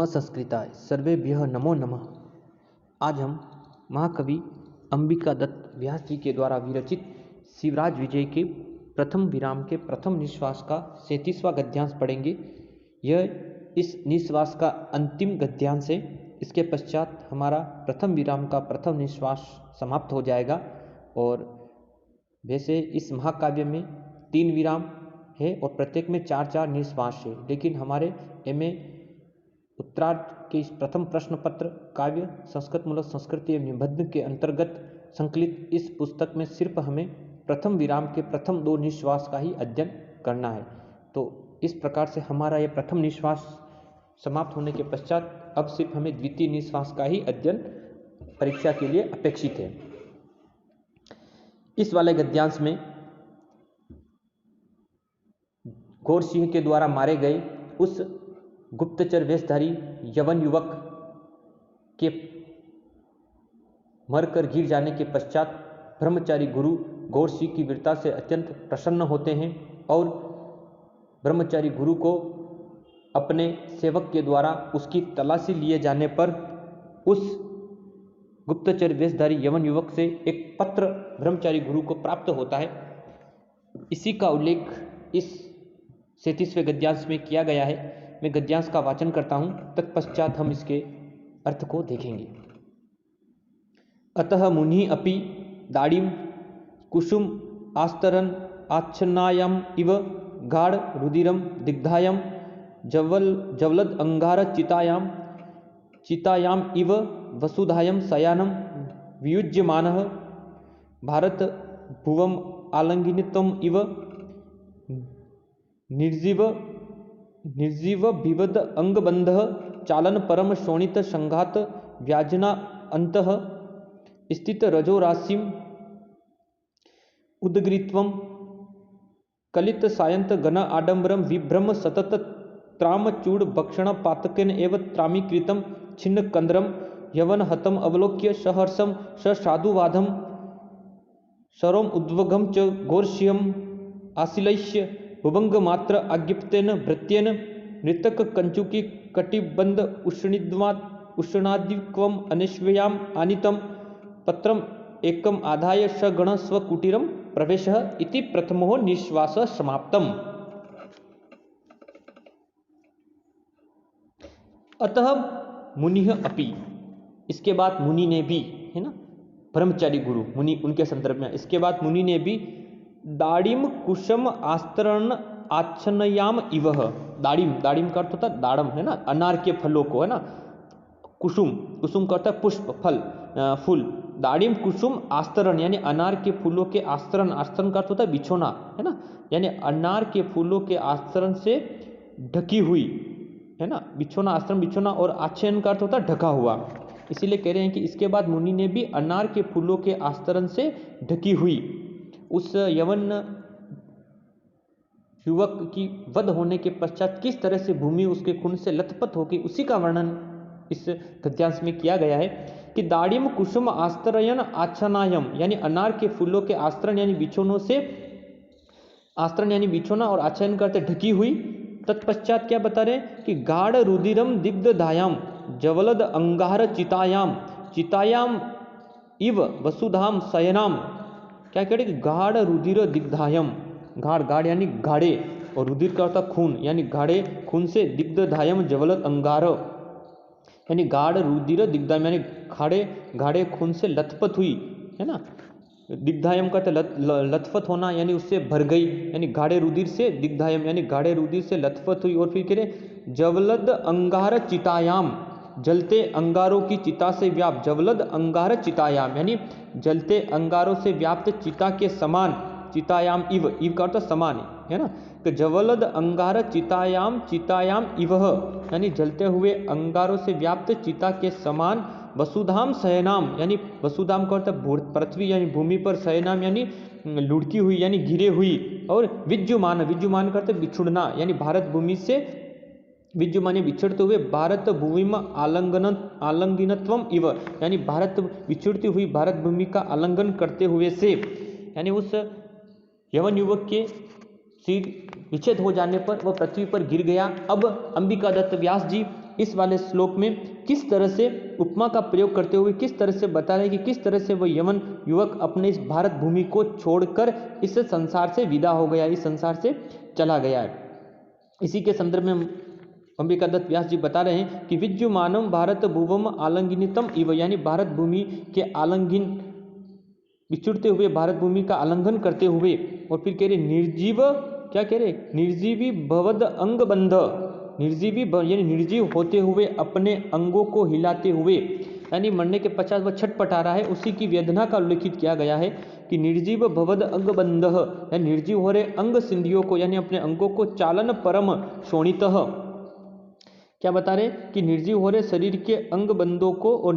संस्कृताय सर्वेभ्यः नमो नमः। आज हम महाकवि अंबिका दत्त व्यास जी के द्वारा विरचित शिवराज विजय के प्रथम विराम के प्रथम निश्वास का 37वां गद्यांश पढ़ेंगे। यह इस निश्वास का अंतिम गद्यांश है। इसके पश्चात हमारा प्रथम विराम का प्रथम निश्वास समाप्त हो जाएगा। और वैसे इस महाकाव्य में 3 विराम है और प्रत्येक में 4-4 निश्वास है, लेकिन हमारे एमए उत्तरार्ध के इस प्रथम प्रश्न पत्र काव्य संस्कृत मूलक संस्कृति एवं निबंध के अंतर्गत संकलित इस पुस्तक में सिर्फ हमें प्रथम विराम के प्रथम 2 निश्वास का ही अध्ययन करना है। तो इस प्रकार से हमारा यह प्रथम निश्वास समाप्त होने के पश्चात अब सिर्फ हमें द्वितीय निश्वास का ही अध्ययन परीक्षा के लिए अपेक्षित है। इस वाले गद्यांश में गौर सिंह के द्वारा मारे गए उस गुप्तचर वेशधारी यवन युवक के मरकर गिर जाने के पश्चात ब्रह्मचारी गुरु गौर सिंह की वीरता से अत्यंत प्रसन्न होते हैं और ब्रह्मचारी गुरु को अपने सेवक के द्वारा उसकी तलाशी लिए जाने पर उस गुप्तचर वेशधारी यवन युवक से एक पत्र ब्रह्मचारी गुरु को प्राप्त होता है। इसी का उल्लेख इस 37वें गद्यांश में किया गया है। मैं गद्यांश का वाचन करता हूं, तत्पश्चात हम इसके अर्थ को देखेंगे। अतः मुनि अपि दाड़ीम कुसुम आस्तरन आच्छन्नायाम इव गाढ़ रुदिरम दिग्धायाम जवलद अंगार चितायाम इव वसुधायम सयानम वियुज्यमानः भारत भुवम आलंगिनितम इव निर्जीव विवद अंगबंध चालन परम शोणित संघात व्याजना अंतः स्थित रजो राशिम उद्गृत्वम कलित सायंत गण आडंबरम विभ्रम सतत त्रामचूड़ भक्षण पातकेन एव त्रामीकृतम छिन्न कंद्रम यवन हतम अवलोक्य सहर्षम साधुवाधम शरोम उद्वगम च गोर्ष्यम आशिलैष्य भुभंग मात्र आज्ञप्तेन भृत्येन नृतक कंचुकी कटिबंध उष्णादिक्वम अनेश्वयाम आनीतम पत्रम एकम आधाय सगण स्वकुटीरम प्रवेशः इति प्रथमो निश्वास समाप्तम। अतः मुनिः अपि, इसके बाद मुनि ने भी, है ना, ब्रह्मचारी गुरु मुनि उनके संदर्भ में। इसके बाद मुनि ने भी दाड़िम कुसुम आस्तरण आच्छन्नयाम इवह, दाड़िम का अर्थ होता है दाड़म, है ना, अनार के फलों को, है ना, कुसुम का अर्थ है पुष्प, फल, फूल। दाड़िम कुसुम आस्तरण यानी अनार के फूलों के आस्तरण का अर्थ होता है बिछोना, है ना, यानी अनार के फूलों के आस्तरण से ढकी हुई, है ना, बिछोना, आस्तरण बिछोना, और आच्छन्न का अर्थ होता है ढका हुआ। इसीलिए कह रहे हैं कि इसके बाद मुनि ने भी अनार के फूलों के आस्तरण से ढकी हुई उस यवन युवक की वध होने के पश्चात किस तरह से भूमि उसके खून से लथपथ हो गई, उसी का वर्णन इस गद्यांश में किया गया है कि दाड़िम कुसुम आस्तरयन आच्छनायम यानी अनार के फूलों के आस्तरण यानी बिछोनों से, आस्तरण यानी बिछोना और आच्छादन करते ढकी हुई। तत्पश्चात क्या बता रहे हैं कि गाढ़ रुदिरम दिग्धायाम जवलद अंगार चितायाम इव वसुधाम शयनाम। क्या कह रहे कि गाढ़ रुधिर दिग्धायम, गाढ़ यानी गाढ़े, और रुधिर का अर्थ खून यानी गाढ़े खून से, दिग्धायम जवलद अंगार यानी गाढ़ रुधिर दिग्धायम यानी गाढ़े खून से लथपथ हुई, है ना। दिग्धायम का लथपथ होना यानी उससे भर गई, यानी गाढ़े रुधिर से, दिग्धायम यानी गाढ़े रुधिर से लथपथ हुई। और फिर कह रहे जवलद अंगार चितायाम, जलते अंगारों की चिता से व्याप्त, जवलद अंगार चितायाम यानी जलते अंगारों से व्याप्त चिता के समान, चितायाम इव का अर्थ समान है ना, तो जवलद अंगार चितायाम इवह यानी जलते हुए अंगारों से व्याप्त चिता के समान, वसुधाम शयनाम यानी वसुधाम का अर्थ पृथ्वी यानी भूमि पर, शयनाम यानी लुढ़की हुई यानी गिरे हुई, और विद्युमान का अर्थ बिछुड़ना यानी भारत भूमि से, विद्युमाने बिछड़ते हुए, भारत भूमिम आलंगिनत्वम इव यानी भारत बिछड़ती हुई भारत भूमि का आलंगन करते हुए से, यानी उस यवन युवक के सिर विच्छेद हो जाने पर वह पृथ्वी पर गिर गया। अब अंबिका दत्त व्यास जी इस वाले श्लोक में किस तरह से उपमा का प्रयोग करते हुए किस तरह से बता रहे हैं कि किस तरह से वह यवन युवक अपने इस भारत भूमि को छोड़कर इस संसार से विदा हो गया, इस संसार से चला गया है। इसी के संदर्भ में अंबिका दत्त व्यास जी बता रहे हैं कि विद्युमानम भारत भुवम आलंगिनितम इव, यानी भारत भूमि के आलंगिन बिछुड़ते हुए, भारत भूमि का आलंघन करते हुए, और फिर कह रहे निर्जीव, क्या कह रहे, निर्जीवी भवद अंग बंध, निर्जीवी यानी निर्जीव होते हुए अपने अंगों को हिलाते हुए, यानी मरने के पश्चात वह छटपटा रहा है, उसी की वेदना का उल्लेखित किया गया है कि निर्जीव भवद अंग बंध, यानी निर्जीव हो रहे अंग सिंधियों को, यानी अपने अंगों को चालन परम शोणित, क्या बता रहे कि निर्जीव हो रहे शरीर के अंग बंधों को, और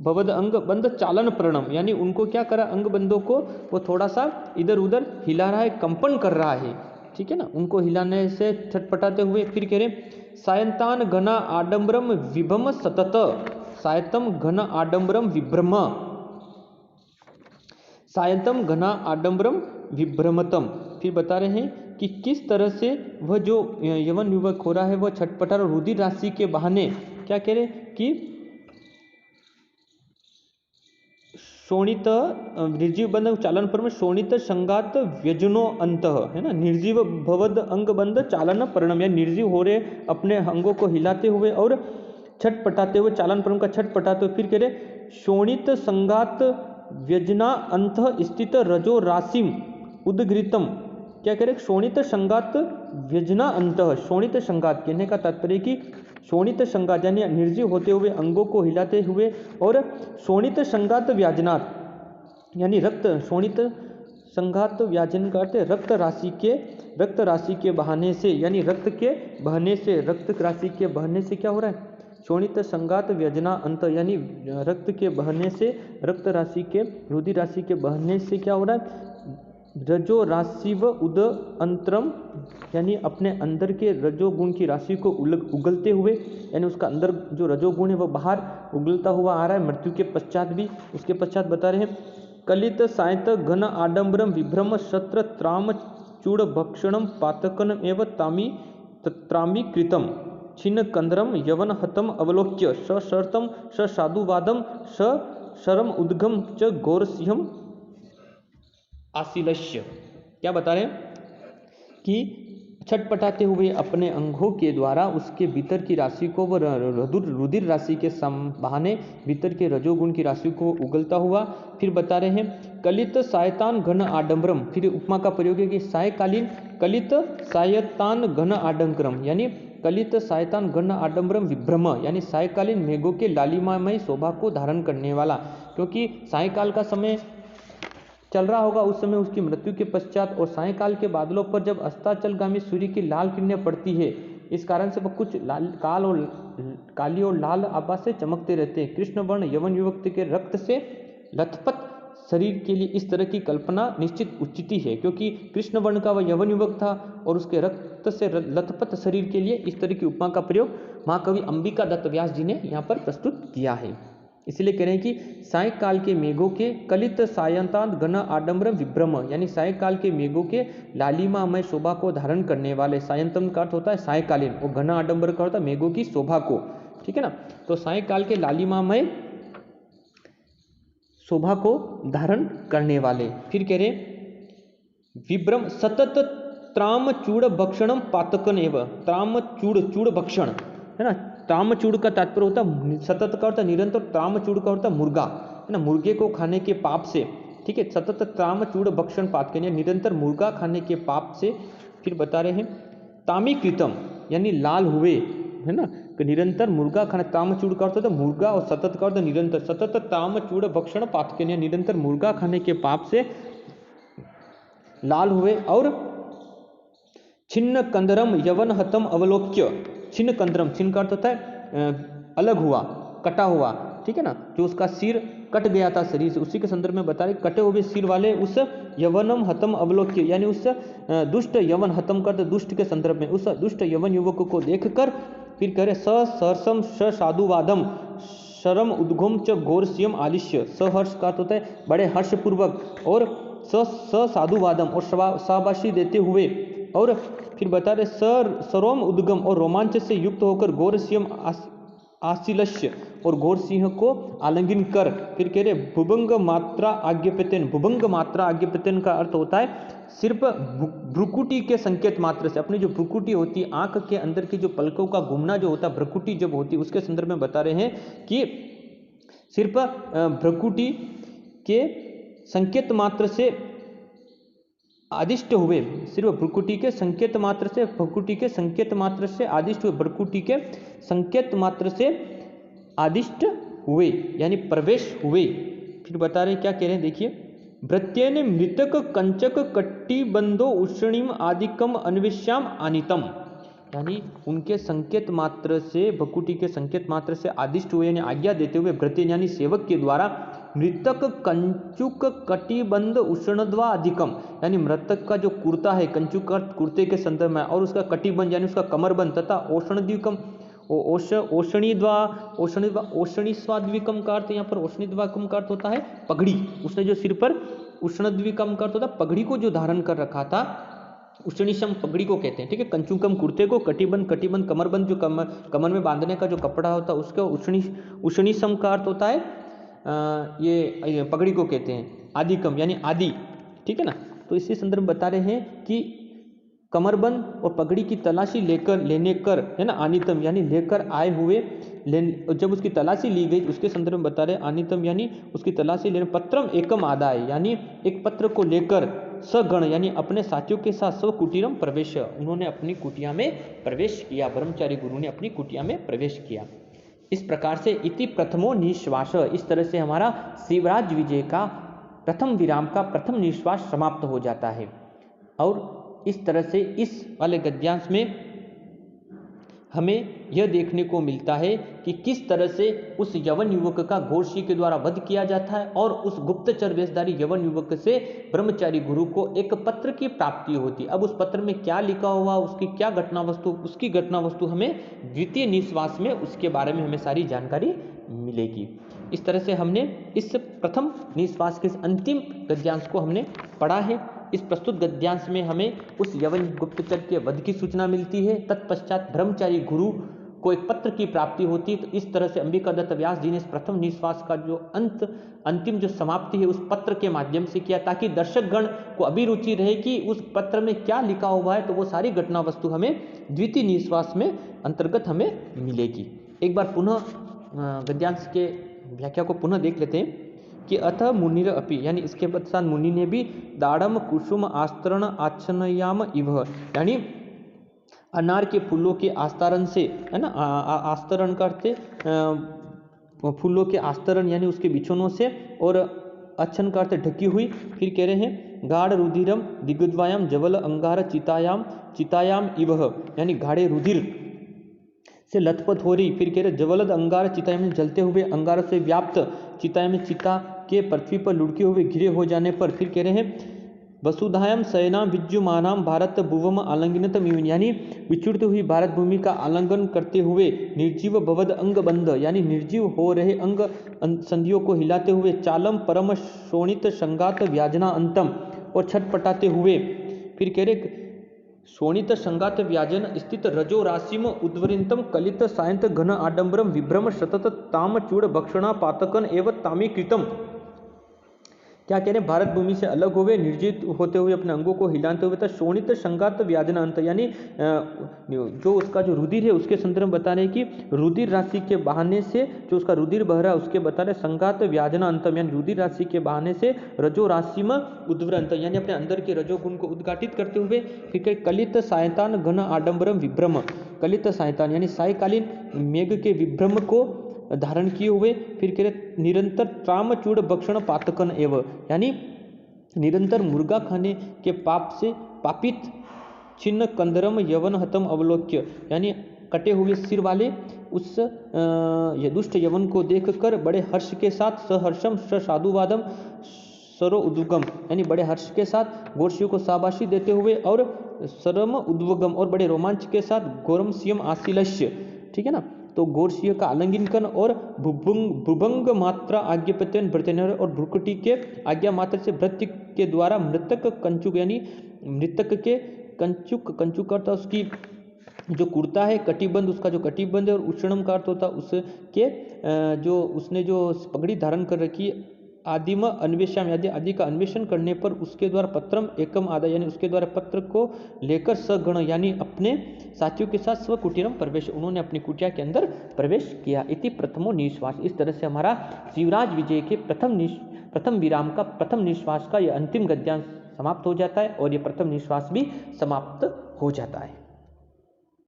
भवद अंग बंध चालन प्रणम, यानी उनको क्या करा, अंग बंधों को वो थोड़ा सा इधर उधर हिला रहा है, कंपन कर रहा है, ठीक है ना, उनको हिलाने से छटपटाते हुए। फिर कह रहे सायंतान घना आडंबरम विभम सतत, सायतम घन आडंबरम विभ्रम, सायतम घना आडंबरम विभ्रमतम। फिर बता रहे हैं कि किस तरह से वह जो यवन युवक हो रहा है वह छटपटा और रुधिर राशि के बहाने, क्या कह रहे कि शोणित निर्जीव बंध चालन पर में शोणित संगात व्यजनो अंत, है ना, निर्जीव भवद अंग बंध चालन परिणाम, या निर्जीव हो रहे अपने अंगों को हिलाते हुए और छटपटाते हुए, चालन परम का छटपटाते हुए। फिर कह रहे शोणित संगात व्यजना अंत स्थित रजो राशिम उद्घृतम, क्या कह रहे शोणित संगात व्यजना अंत, शोणित संगात कहने का तात्पर्य कि शोणित संगात यानी निर्जीव होते हुए अंगों को हिलाते हुए, और शोणित संगात व्याजनात् यानी रक्त, शोणित संघात व्याजन का अर्थ रक्त राशि के बहाने से, यानी रक्त के बहने से, रक्त राशि के बहने से क्या हो रहा है, शोणित संघात व्यजना अंत, यानी रक्त के बहने से, रक्त राशि के, रुधिर राशि के बहने से क्या हो रहा है, रजो राशि व उद अंतरम, यानी अपने अंदर के रजोगुण की राशि को उगलते हुए, यानी उसका अंदर जो रजोगुण है वो बाहर उगलता हुआ आ रहा है मृत्यु के पश्चात भी। उसके पश्चात बता रहे हैं कलित सायत घन आडंबरम विभ्रम शत्र त्राम चूड़ भक्षणम पातकन एवं तामी त्रामी कृतम छिन्न कंदरम यवन हतम अवलोक्य सशर्तम स साधुवादम स शरम उद्गम च गौरसिंहम आशीलस्य। क्या बता रहे हैं कि छटपटाते हुए अपने अंगों के द्वारा उसके भीतर की राशि को वह रुधिर राशि के बहाने भीतर के रजोगुण की राशि को उगलता हुआ। फिर बता रहे हैं कलित सायतान घन आडंबरम, फिर उपमा का प्रयोग है कि सायकालीन कलित सायतान घन आडंबरम, यानी कलित सायतान घन आडंबरम विभ्रम, यानी सायकालीन मेघों के लालिमामय शोभा को धारण करने वाला, क्योंकि सायकाल का समय चल रहा होगा उस समय उसकी मृत्यु के पश्चात, और सायकाल के बादलों पर जब अस्ताचलगामी सूर्य की लाल किरणें पड़ती है, इस कारण से वह कुछ काली और लाल आभा से चमकते रहते हैं। कृष्ण वर्ण यवन युवक के रक्त से लथपथ शरीर के लिए इस तरह की कल्पना निश्चित उचित है, क्योंकि कृष्ण वर्ण का वह यवन युवक था और उसके रक्त से लथपथ शरीर के लिए इस तरह की उपमा का प्रयोग महाकवि अंबिका दत्त व्यास जी ने यहाँ पर प्रस्तुत किया है। इसलिए कह रहे हैं कि सायकाल के मेघों के कलित सायंतांत घन आडंबरम विभ्रम, यानी सायकाल के मेघों के लालिमामय शोभा को धारण करने वाले, सायंतम का अर्थ होता है सायकालीन और घन आडंबर का होता है मेघों की शोभा को, ठीक है ना। तो सायकाल के लालिमामय शोभा को धारण करने वाले। फिर कह रहे विभ्रम सतत त्राम चूड़ भक्षणम पातकन एवं, त्राम चूड़ भक्षण, है ना, त्रामचूड़ का तात्पर्य होता है सतत का होता है निरंतर, त्रामचूड़ का होता है मुर्गा, है ना, मुर्गे को खाने के पाप से, ठीक है, सतत त्रामचूड़ भक्षण पात के निरंतर मुर्गा खाने के पाप से। फिर बता रहे हैं तामी कृतम, यानी लाल हुए, है ना, निरंतर मुर्गा खाने, त्रामचूड़ का अर्थ होता है मुर्गा और सतत का अर्थ निरंतर, सतत त्रामचूड़ भक्षण पात के निरंतर मुर्गा खाने के पाप से लाल हुए। और छिन्न कंदरम यवन हतम अवलोक्य, छिन्न कंदरम, छिन्न का अर्थ होता है अलग हुआ, कटा हुआ, ठीक है ना, जो उसका सिर कट गया था शरीर से, उसी के संदर्भ में बता रहे कटे हुए सिर वाले उस यवनम हतम अवलोक्य, यानी उस दुष्ट यवन, हतम कर दुष्ट के संदर्भ में, उस दुष्ट यवन युवक को देखकर फिर कह रहे सहर्षम स साधुवादम शरम उद्गम च घोरस्यम आलिश्य, सहर्ष का अर्थ होता है बड़े हर्षपूर्वक, और स साधुवादम और शाबाशी देते हुए, और फिर बता रहे सरोम उद्गम और रोमांच से युक्त होकर घोरसियम आशीलस्य और घोर सिंह को आलिंगन कर। फिर कह रहे भुभंग मात्रा आज्ञापितन। भुभंग मात्रा आज्ञापितन का अर्थ होता है सिर्फ भ्रुकुटी के संकेत मात्र से, अपनी जो भ्रुकुटी होती है आंख के अंदर की जो पलकों का घूमना जो होता है भ्रुकुटी जब होती है उसके संदर्भ में बता रहे हैं कि सिर्फ भ्रुकुटी के संकेत मात्र से आदिष्ट हुए, सिर्फ भ्रुकुटी के संकेत मात्र से, भ्रुकुटी के संकेत मात्र से आदिष्ट हुए, भ्रुकुटी के संकेत मात्र से आदिष्ट हुए यानी प्रवेश हुए। फिर बता रहे क्या कह रहे हैं देखिए, भृत्येन मृतक कंचक कट्टिबंधो उष्णीम आदिकम अन्वेष्याम आनितम, यानी उनके संकेत मात्र से, भ्रुकुटी के संकेत मात्र से आदिष्ट हुए यानी आज्ञा देते हुए भृत्येन यानी सेवक के द्वारा मृतक कंचुक कटिबंध उष्णद्वा अधिकम, यानी मृतक का जो कुर्ता है, कंचुक कुर्ते के संदर्भ में, और उसका कटिबंध यानी उसका कमरबंध तथा औषणद्विकम औषणीस्वाद्विकम का अर्थ यहाँ पर औषणीद्वाकम का अर्थ होता है पगड़ी। उसने जो सिर पर उष्णद्विकम का अर्थ होता है पगड़ी को जो धारण कर रखा था, उष्णीशम पगड़ी को कहते हैं, ठीक है। कंचुकम कुर्ते को, कटिबंध कमरबंद जो कमर में बांधने का जो कपड़ा होता है उसका उष्णीशम का अर्थ होता है ये पगड़ी को कहते हैं। आदिकम यानी आदि, ठीक है ना। तो इसी संदर्भ बता रहे हैं कि कमरबंद और पगड़ी की तलाशी लेने कर है ना, आनितम यानी लेकर आए हुए, जब उसकी तलाशी ली गई उसके संदर्भ में बता रहे आनितम यानी उसकी तलाशी लेने, पत्रम एकम आदाय यानी एक पत्र को लेकर, सगण यानी अपने साथियों के साथ, स्व कुटीरम प्रवेश, उन्होंने अपनी कुटिया में प्रवेश किया, ब्रह्मचारी गुरु ने अपनी कुटिया में प्रवेश किया। इस प्रकार से इति प्रथमो निश्वास, इस तरह से हमारा शिवराज विजय का प्रथम विराम का प्रथम निश्वास समाप्त हो जाता है। और इस तरह से इस वाले गद्यांश में हमें यह देखने को मिलता है कि किस तरह से उस यवन युवक का घोरशी के द्वारा वध किया जाता है और उस गुप्तचर वेशधारी यवन युवक से ब्रह्मचारी गुरु को एक पत्र की प्राप्ति होती। अब उस पत्र में क्या लिखा हुआ, उसकी क्या घटना वस्तु, उसकी घटना वस्तु हमें द्वितीय निश्वास में उसके बारे में हमें सारी जानकारी मिलेगी। इस तरह से हमने इस प्रथम निश्वास के अंतिम गद्यांश को हमने पढ़ा है। इस प्रस्तुत गद्यांश में हमें उस यवन गुप्तचर के वध की सूचना मिलती है, तत्पश्चात ब्रह्मचारी गुरु को एक पत्र की प्राप्ति होती है। तो इस तरह से अंबिका दत्त व्यास जी ने इस प्रथम निश्वास का जो अंतिम जो समाप्ति है उस पत्र के माध्यम से किया, ताकि दर्शकगण को अभिरुचि रहे कि उस पत्र में क्या लिखा हुआ है। तो वो सारी घटना वस्तु हमें द्वितीय निश्वास में अंतर्गत हमें मिलेगी। एक बार पुनः गद्यांश के व्याख्या को पुनः देख लेते हैं कि अतः मुनिर अपि, यानी इसके पश्चात मुनि ने भी दाड़म कुसुम आस्तरण आच्छनयाम इव, यानी अनार के फूलों के आस्तरण से, है ना, आस्तरण करते फूलों के आस्तरण यानी उसके बिछोनों से, और अच्छन करते ढकी हुई। फिर कह रहे हैं गाढ़ रुधिरम दिग्द्वायाम जवल अंगार चितायाम इव, यानी गाढ़े रुधिर से लथपथ हो रही। फिर कह रहे जवलद अंगार चितायाम में जलते हुए अंगार से व्याप्त, चितायाम में चिता के पृथ्वी पर लुढ़के हुए घिरे हो जाने पर। फिर कह रहे हैं वसुधायाम शयनाम विद्युमानाम भारत भुवम आलंगिनतम, यानी विचुड़ती हुई भारत भूमि का आलंगन करते हुए निर्जीव भवद अंग बंध, यानी निर्जीव हो रहे अंग संधियों को हिलाते हुए, चालम परम शोणित संगात व्याजना अंतम, और छटपटाते हुए। फिर कह रहे शोणित संगात व्याजन स्थित रजो राशिम उद्वरितम कलित सायंत घन आडंबरम विभ्रम सतत ताम चूड़ भक्षणा पातकन एवं तामीकृतम। क्या कह रहे हैं, भारत भूमि से अलग हुए, निर्जित होते हुए, अपने अंगों को हिलाते हुए, तथा शोणित संगात व्याजना अंत, यानी जो उसका जो रुधिर है उसके संदर्भ में बता रहे हैं कि रुधिर राशि के बहाने से जो उसका रुधिर बह रहा है उसके बता रहे संगात व्याजना अंतम, यानी रुधिर राशि के बहाने से रजो राशि में उद्वृंत, यानी अपने अंदर के रजोगुण को उद्घाटित करते हुए। फिर कलित सायतान घन आडंबरम विभ्रम, कलित सायतान यानी सायकालीन मेघ के विभ्रम को धारण किए हुए। फिर कह रहे निरंतर त्रामचूड़ भक्षण पातकन एवं, यानी निरंतर मुर्गा खाने के पाप से पापित, छिन्न कंदरम यवन हतम अवलोक्य, यानी कटे हुए सिर वाले उस दुष्ट यवन को देखकर बड़े हर्ष के साथ, सहर्षम साधुवादम सरो उद्वगम, यानी बड़े हर्ष के साथ गोरशियों को शाबाशी देते हुए, और सरम उद्वगम, और बड़े रोमांच के साथ गोरम सियम आशीलस्य, ठीक है ना। तो गोरशिय का आलिंगन और भुभंग मात्रा आज्ञापत्यन भृत्यनर, और भ्रुकुटी के आज्ञा मात्र से भृत्य के द्वारा मृतक कंचुक, यानी मृतक के कंचुक, कंचुक का अर्थ होता उसकी जो कुर्ता है, कटिबंध उसका जो कटिबंध है, और उष्णम का अर्थ होता उसके जो उसने जो पगड़ी धारण कर रखी, आदिम अन्वेषण यदि आदि का अन्वेषण करने पर उसके द्वारा पत्रम एकम आदा यानी उसके द्वारा पत्र को लेकर सगण यानी अपने साथियों के साथ स्व कुटीरम प्रवेश, उन्होंने अपनी कुटिया के अंदर प्रवेश किया। इति प्रथमो निश्वास। इस तरह से हमारा शिवराज विजय के प्रथम विराम का, प्रथम निश्वास का यह अंतिम गद्यांश समाप्त हो जाता है और ये प्रथम निश्वास भी समाप्त हो जाता है।